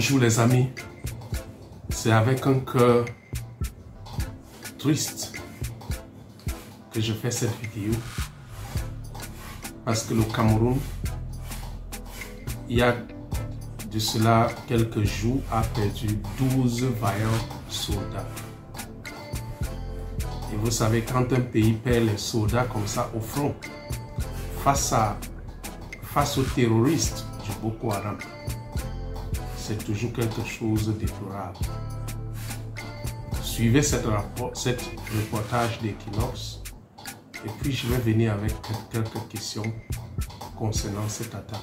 Bonjour les amis, c'est avec un cœur triste que je fais cette vidéo parce que le Cameroun, il y a de cela quelques jours, a perdu 12 vaillants soldats. Et vous savez, quand un pays perd les soldats comme ça au front, face aux terroristes du Boko Haram, c'est toujours quelque chose de déplorable. Suivez cette reportage d'Equinox et puis je vais venir avec quelques questions concernant cette attaque.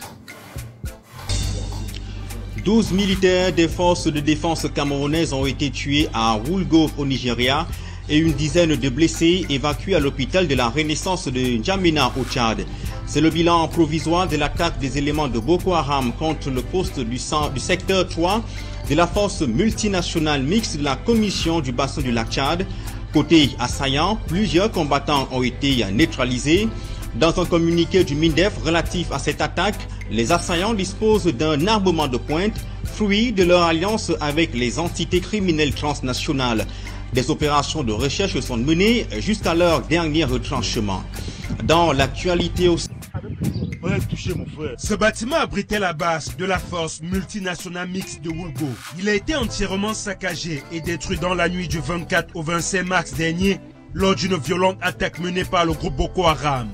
12 militaires des forces de défense camerounaises ont été tués à Woolgo au Nigeria et une dizaine de blessés évacués à l'hôpital de la Renaissance de N'Djamena au Tchad. C'est le bilan provisoire de l'attaque des éléments de Boko Haram contre le poste du secteur 3 de la force multinationale mixte de la commission du bassin du lac Tchad. Côté assaillant, plusieurs combattants ont été neutralisés. Dans un communiqué du MINDEF relatif à cette attaque, les assaillants disposent d'un armement de pointe, fruit de leur alliance avec les entités criminelles transnationales. Des opérations de recherche sont menées jusqu'à leur dernier retranchement. Dans l'actualité aussi... Ce bâtiment abritait la base de la force multinationale mixte de Woolgo. Il a été entièrement saccagé et détruit dans la nuit du 24 au 25 mars dernier lors d'une violente attaque menée par le groupe Boko Haram.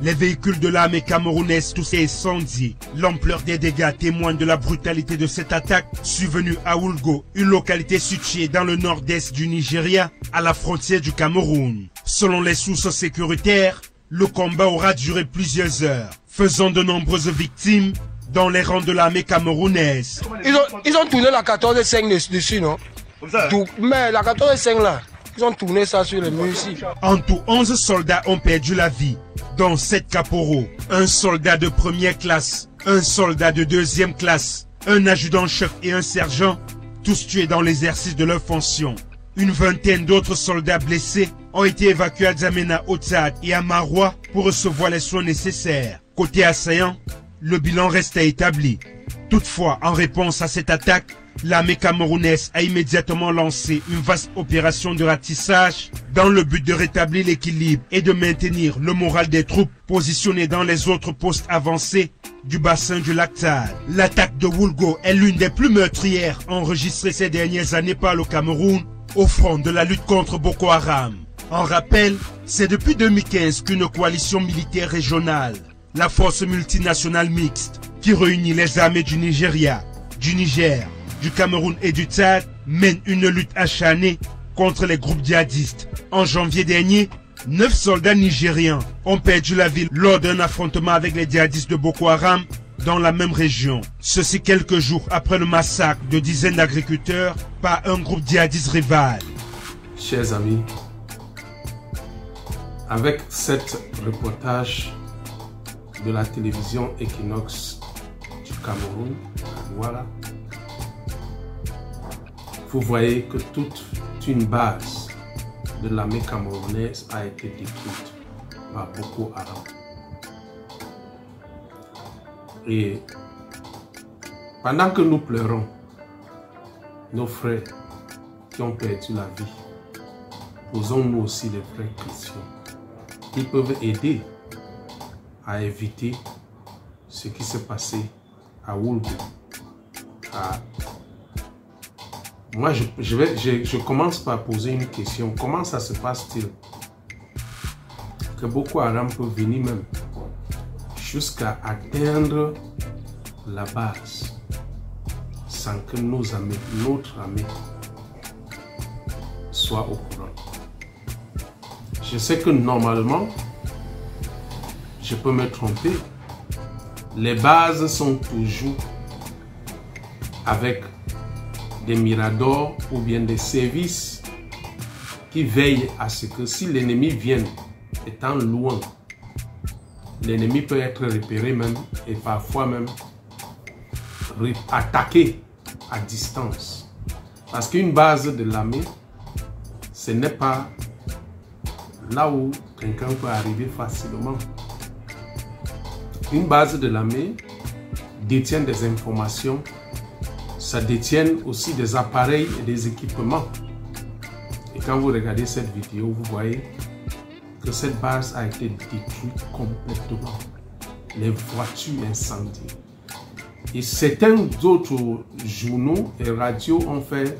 Les véhicules de l'armée camerounaise tous incendiés. L'ampleur des dégâts témoigne de la brutalité de cette attaque survenue à Woolgo, une localité située dans le nord-est du Nigeria, à la frontière du Cameroun. Selon les sources sécuritaires, le combat aura duré plusieurs heures, faisant de nombreuses victimes dans les rangs de l'armée camerounaise. Ils ont tourné la 14-5 dessus, non? Mais la 14-5 là, ils ont tourné ça sur les murs ici. En tout, 11 soldats ont perdu la vie, dont 7 caporaux, un soldat de première classe, un soldat de deuxième classe, un adjudant-chef et un sergent, tous tués dans l'exercice de leurs fonctions. Une vingtaine d'autres soldats blessés ont été évacués à N'Djamena au Tchad et à Maroua pour recevoir les soins nécessaires. Côté assaillant, le bilan reste à établir. Toutefois, en réponse à cette attaque, l'armée camerounaise a immédiatement lancé une vaste opération de ratissage dans le but de rétablir l'équilibre et de maintenir le moral des troupes positionnées dans les autres postes avancés du bassin du lac Tchad. L'attaque de Woolgo est l'une des plus meurtrières enregistrées ces dernières années par le Cameroun au front de la lutte contre Boko Haram. En rappel, c'est depuis 2015 qu'une coalition militaire régionale, la force multinationale mixte, qui réunit les armées du Nigeria, du Niger, du Cameroun et du Tchad, mène une lutte acharnée contre les groupes djihadistes. En janvier dernier, 9 soldats nigériens ont perdu la vie lors d'un affrontement avec les djihadistes de Boko Haram dans la même région. Ceci quelques jours après le massacre de dizaines d'agriculteurs par un groupe djihadiste rival. Chers amis, avec cet reportage de la télévision Equinox du Cameroun, voilà, vous voyez que toute une base de l'armée camerounaise a été détruite par Boko Haram. Et pendant que nous pleurons nos frères qui ont perdu la vie, posons-nous aussi les vraies questions qui peuvent aider à éviter ce qui s'est passé à Woolgo. Moi, je commence par poser une question. Comment ça se passe-t-il que Boko Haram peut venir même jusqu'à atteindre la base sans que notre armée soit au courant? Je sais que normalement, je peux me tromper, les bases sont toujours avec des miradors ou bien des services qui veillent à ce que si l'ennemi vient étant loin, l'ennemi peut être repéré même et parfois même attaqué à distance. Parce qu'une base de l'armée, ce n'est pas là où quelqu'un peut arriver facilement. Une base de l'armée détient des informations, ça détient aussi des appareils et des équipements. Et quand vous regardez cette vidéo, vous voyez que cette base a été détruite complètement. Les voitures incendiées. Et certains autres journaux et radios ont fait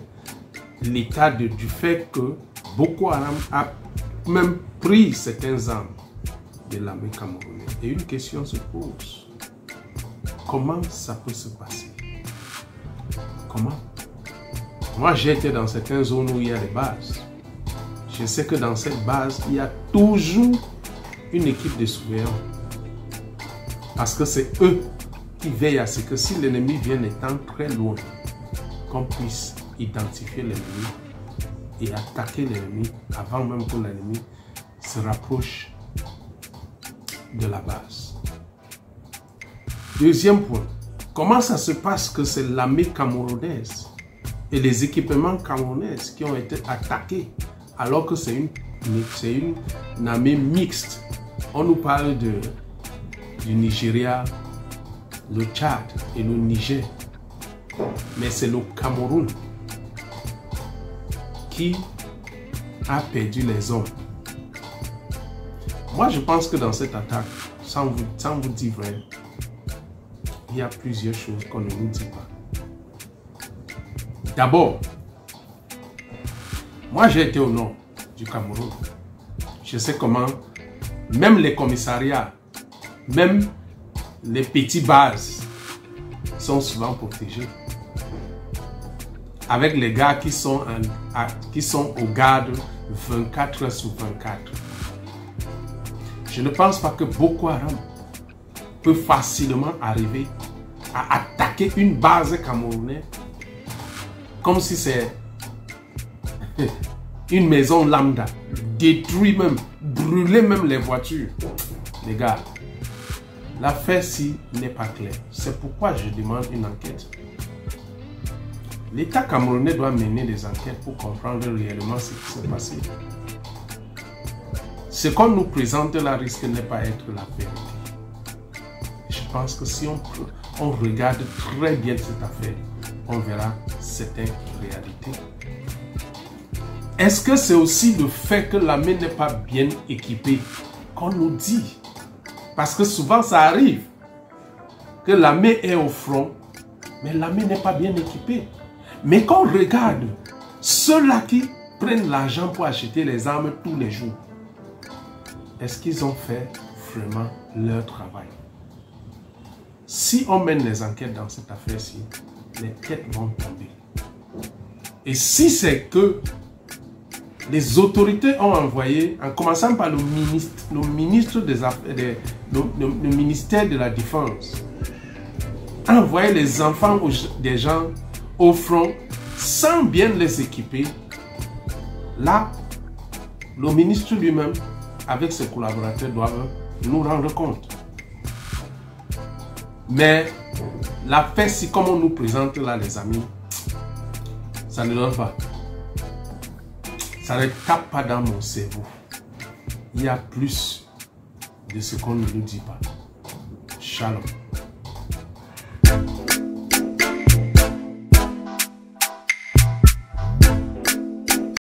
l'état du fait que Boko Haram a même pris certaines armes de l'armée camerounaise. Et une question se pose. Comment ça peut se passer? Comment? Moi, j'ai été dans certaines zones où il y a des bases. Je sais que dans cette base, il y a toujours une équipe de surveillants. Parce que c'est eux qui veillent à ce que si l'ennemi vient étant très loin, qu'on puisse identifier l'ennemi et attaquer l'ennemi avant même que l'ennemi se rapproche de la base. Deuxième point, comment ça se passe que c'est l'armée camerounaise et les équipements camerounais qui ont été attaqués alors que c'est une armée mixte? On nous parle du Nigeria, le Tchad et le Niger, mais c'est le Cameroun qui a perdu les hommes. Moi, je pense que dans cette attaque, sans vous dire vrai, il y a plusieurs choses qu'on ne nous dit pas. D'abord, moi j'ai été au nord du Cameroun. Je sais comment, même les commissariats, même les petites bases sont souvent protégés. Avec les gars qui sont au garde 24 heures sur 24. Je ne pense pas que Boko Haram peut facilement arriver à attaquer une base camerounaise comme si c'est une maison lambda, détruire même, brûler même les voitures. Les gars, l'affaire-ci n'est pas claire. C'est pourquoi je demande une enquête. L'État camerounais doit mener des enquêtes pour comprendre réellement ce qui s'est passé. Ce qu'on nous présente là risque n'est pas être la vérité. Je pense que si on regarde très bien cette affaire, on verra certaines réalités. Est-ce que c'est aussi le fait que l'armée n'est pas bien équipée qu'on nous dit? Parce que souvent ça arrive que l'armée est au front, mais l'armée n'est pas bien équipée. Mais quand on regarde ceux-là qui prennent l'argent pour acheter les armes tous les jours, est-ce qu'ils ont fait vraiment leur travail? Si on mène les enquêtes dans cette affaire-ci, les têtes vont tomber. Et si c'est que les autorités ont envoyé, en commençant par le ministre des Affaires, le ministère de la Défense, a envoyé les enfants des gens au front sans bien les équiper, là, le ministre lui-même, avec ses collaborateurs, doivent nous rendre compte. Mais l'affaire, si comme on nous présente là, les amis, ça ne donne pas. Ça ne tape pas dans mon cerveau. Il y a plus de ce qu'on ne nous dit pas. Shalom.